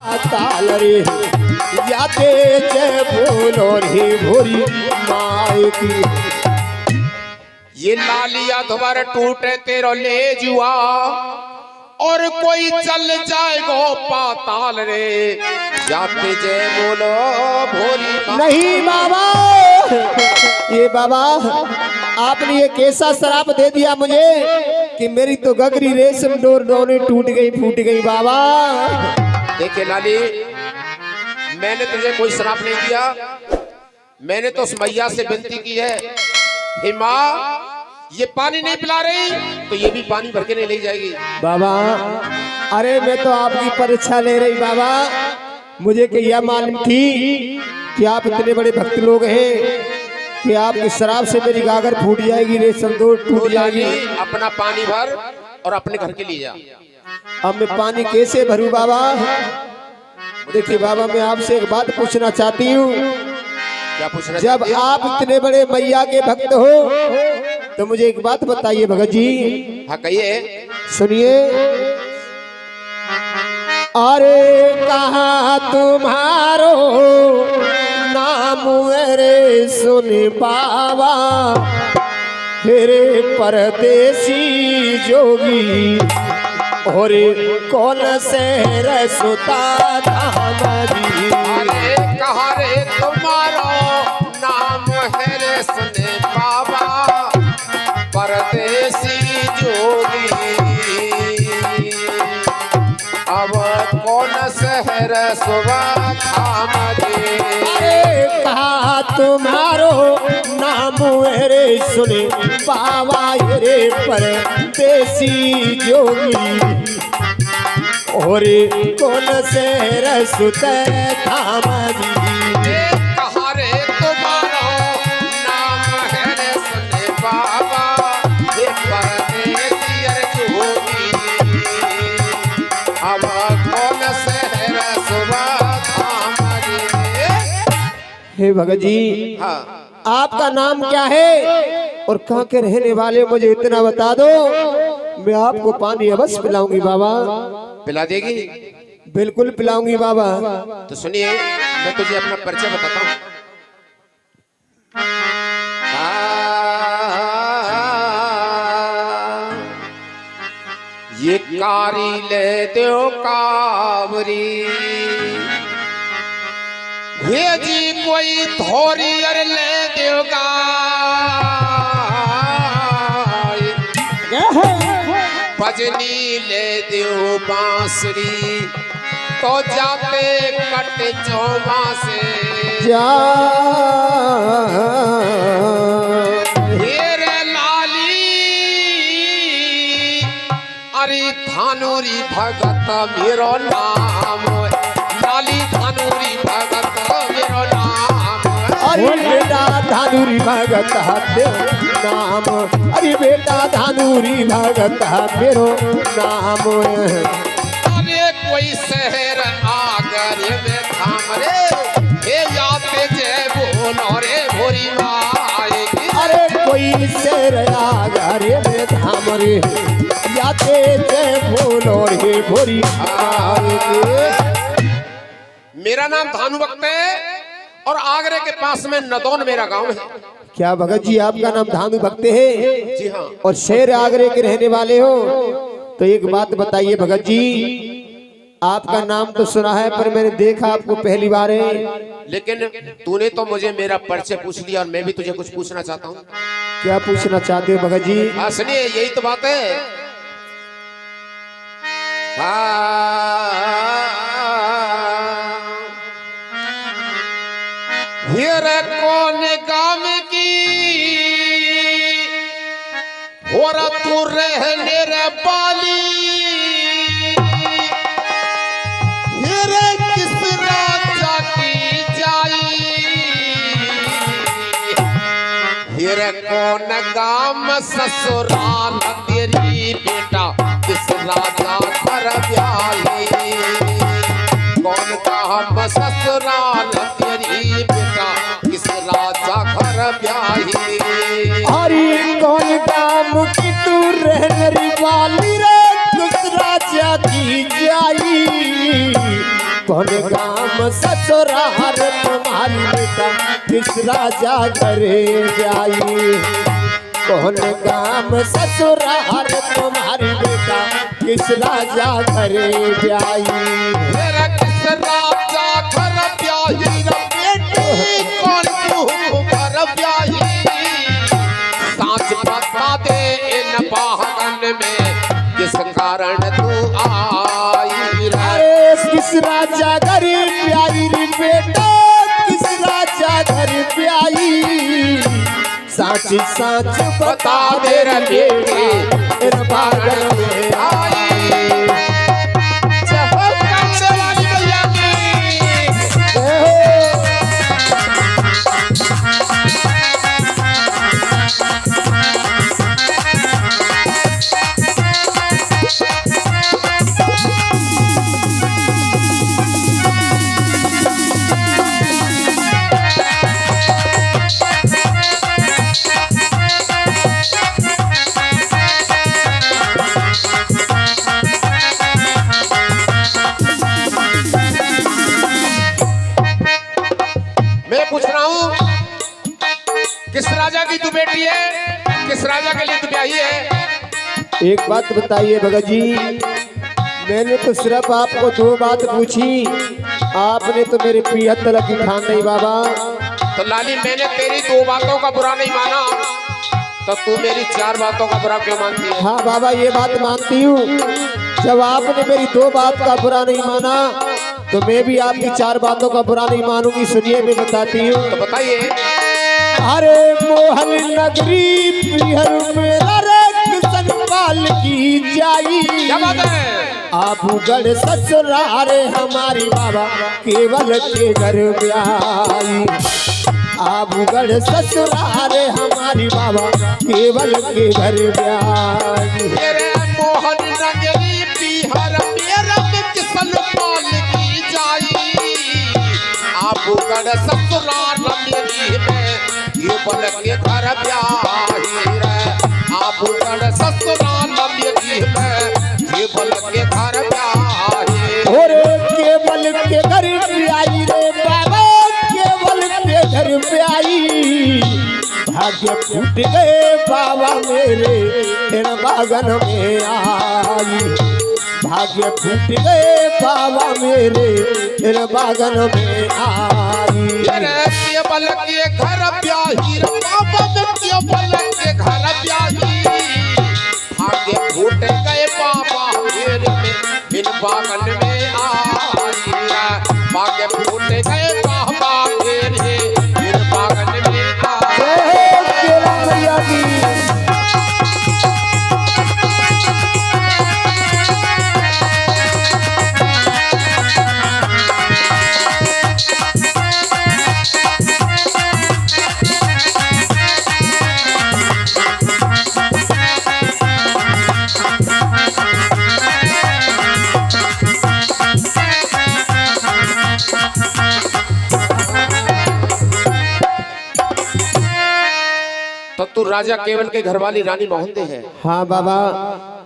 ताल रे याते जय बोलो रे भोरी माए की। ये लालिया दोबारा टूटे तेरो ले जुआ और कोई चल जाएगो पाताल रे जाते जय बोलो भोरी। नहीं बाबा, ये बाबा आपने ये कैसा शराप दे दिया मुझे कि मेरी तो गगरी रेशम डोर दोनों टूट गई फूट गई बाबा। देखे लाली, मैंने तुझे कोई शराप नहीं दिया, मैंने तो उस मैया से विनती की है, हे माँ ये पानी नहीं पिला रही तो ये भी पानी भर के नहीं ले जाएगी। बाबा अरे मैं तो आपकी परीक्षा ले रही बाबा, मुझे कि यह मालूम थी कि आप इतने बड़े भक्त लोग हैं कि आपकी शराब से मेरी गागर फूट जाएगी, रेशम डोर टूट जाएगी। अपना पानी भर और अपने घर के लिए जा। अब मैं पानी कैसे भरूं बाबा? देखिए बाबा मैं आपसे एक बात पूछना चाहती हूँ। क्या पूछना? जब आप इतने बड़े मैया के भक्त हो तो मुझे एक बात बताइए भगत जी। हाँ कहिए। सुनिए। अरे कहाँ तुम्हारो नाम रे सुन बाबा, हेरे परदेसी जोगी और कौन से रसोता धामरी। अरे कहाँ रे तुम्हारा नाम है रे सुने बाबा परदेसी जोगी, अब कौन शहर सुबह धामरी। अरे कहा तुम्हारो नाम रे सुने बाबा, रे परदेसी जोगी और कौन से रसुत धामरी। कहाँ रे तुम्हारा नाम है रे सुने बाबा हे परदेसी जोगी, अब कौन शहर सुबह धामरी। हे भगत जी हाँ आपका नाम क्या है और कहाँ के रहने वाले, मुझे इतना बता दो, मैं आपको पानी अवश्य पिलाऊंगी बाबा। पिला देगी? बिल्कुल पिलाऊंगी बाबा। तो सुनिए मैं तुझे अपना परिचय बताता हूँ। ये कारी ले दो कावरी, हे जी कोई थोड़ी अर ले देगा, भजनी ले दो बांसुरी तो जाते कट चौमा से जा हेरे लाली। अरे धानुरी भगत मेरो नाम, लाली धानुरी भगत मेरो नाम। अरे बेटा धानुरी भगत नाम, अरे बेटा धानुरी भगत मेरो नाम। अरे कोई शहर आगर में धाम रे, हे याते जय बोलो रे भोरी माएगी। अरे कोई शेर आगर में धाम रे याते जय बोलो रे भोरी माएगी। मेरा नाम धानु भक्त है और आगरे के पास में नदौन मेरा गांव है। क्या भगत जी आपका नाम धानु भक्त है? जी हाँ। और शेर आगरे के रहने वाले हो? तो एक बात बताइए भगत जी, आपका नाम तो सुना है पर मैंने देखा आपको पहली बार है। लेकिन तूने तो मुझे मेरा परिचय पूछ लिया और मैं भी तुझे कुछ पूछना चाहता हूँ। क्या पूछना चाहते हो भगत जी? हाँ सुनिए यही तो बात है। हीरे कौन काम की हो रहा तू रहने रे बाली, हीरे किस राजा की जाई, हीरे कौन गाम ससुराल तेरी बेटा किस राजा घर ब्याही, कौन गाम ससुराल तेरी बेटा किस राजा घर ब्याही। अरे कौन काम की तू रहने वाली रे किस राजा की जाई, कौन काम ससुराल तुम्हारी बेटा किस राजा घरे जाई। कौन काम ससुराल तुम्हारी बेटा किस राजा घरे जाई। मेरा किस राजा घर ब्याही रे बेटी कौन तू घर ब्याही। साच बता दे इन बागन में किस कारण तू आई रे। अरे किस राजा घर ब्याई रे बेटा किस राजा घर ब्याई। साच साच बता दे रे बेटी इन बागन में आई। पूछ रहा हूँ किस राजा की तू बेटी है, किस राजा के लिए तू ब्याही है। एक बात बताइए भगत जी, मैंने तो सिर्फ आपको दो बात पूछी, आपने तो मेरे पीहत तलक की ठान नहीं बाबा। तो लाली मैंने तेरी दो बातों का बुरा नहीं माना, तो तू मेरी चार बातों का बुरा क्यों मानती है। हाँ बाबा ये बात मानती हूँ, जब आपने मेरी दो बात का बुरा नहीं माना तो मैं भी आपकी चार बातों का बुरा नहीं मानूंगी। सुनिए मैं बताती हूँ। तो बताइए। अरे मोहन नगरी पिहर मेरा रे किसन पाल की जाई। क्या बात है। आबूगढ़ ससुराल हमारी बाबा केवल के घर ब्याई। आबूगढ़ ससुराल हमारी बाबा केवल के घर ब्याई। मेरे मोहन नगरी पिहर मेरा किसन पाल की जाई। आबूगढ़ ससुराल मेरी में केवल के घर ब्याही रे। आबूगढ़ ससुराल मेरी में केवल के घर ब्याही। और केवल के घर ब्याई रे बाबा केवल के घर ब्याई। भाग्य फूट गए बाबा मेरे इन बागन में आई। भाग्य फूट गए बाबा मेरे इन बागन में आई। केवल के घर ब्याही रे बाबा केवल के घर ब्याही। भाग्य फूट गए बाबा मेरे में इन बागन में आई। भाग्य फूट गए बाबा मेरे इन बागन में आई। मैया की तो तू राजा केवल के घरवाली रानी मोहन दे है। हाँ बाबा।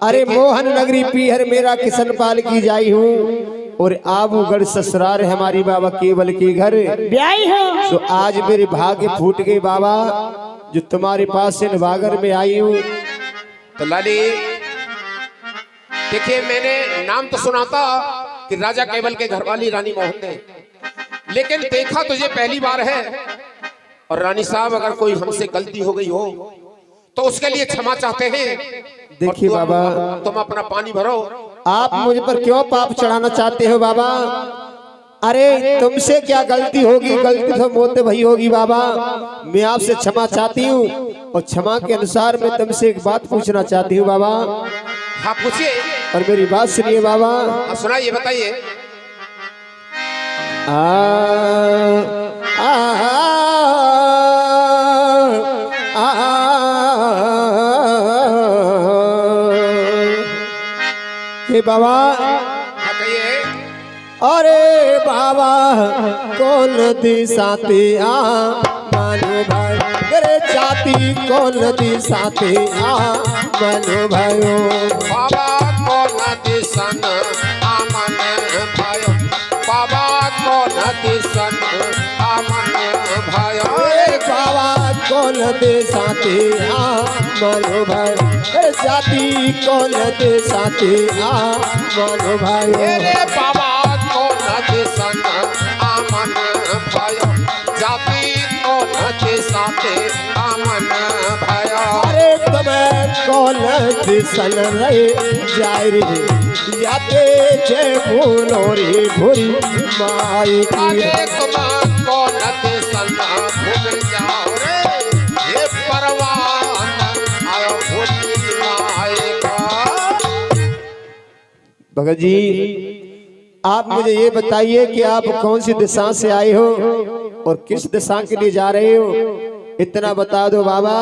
अरे मोहन नगरी पीहर मेरा किसन पाल की जाई हूँ और आबूगढ़ ससुराल हमारी बाबा केवल के घर ब्याई है। तो आज मेरे भाग्य फूट गए बाबा, जो तुम्हारे पास से नवागर में आई हूँ। तो लाली देखिए मैंने नाम तो सुना था कि राजा केवल के घरवाली रानी मोहन दे, लेकिन देखा तुझे पहली बार है। और रानी साहब अगर कोई हमसे गलती हो गई हो तो उसके लिए क्षमा चाहते हैं। देखिए बाबा तुम अपना पानी भरो। आप मुझ पर क्यों पाप चढ़ाना चाहते हो बाबा। अरे तुमसे क्या गलती होगी, गलती तो मोते भई होगी बाबा। मैं आपसे क्षमा चाहती हूँ और क्षमा के अनुसार मैं तुमसे एक बात पूछना चाहती हूँ बाबा। हाँ पूछिए। और मेरी बात सुनिए बाबा। सुनाइए बताइए। हे बाबा। कहिए। अरे बाबा कौन दिशाते मन भाई मेरे जाति कौन दिशाते मन भयो। बाबा कौन दिशन आमन भयो। बाबा कौन दिसन आमन भयो बाबा कौन दे साथी मनो भाई जाति कौन दे साथी मनो भाई रे बाबा कौन दिसन आमन भयो जाति कौन दिसाते आमन भयो अरे तुम्हें कौन दिसन रहे जाए रे जाते जे भूलोरी भूरी माई की अरे तुम कौन दिसन भूल जाओ रे ये परवान आयो भूली माए का भगत जी आप मुझे ये बताइए कि आप कौन सी दिशा से आए हो और किस दिशा के लिए जा रहे हो, इतना बता दो बाबा।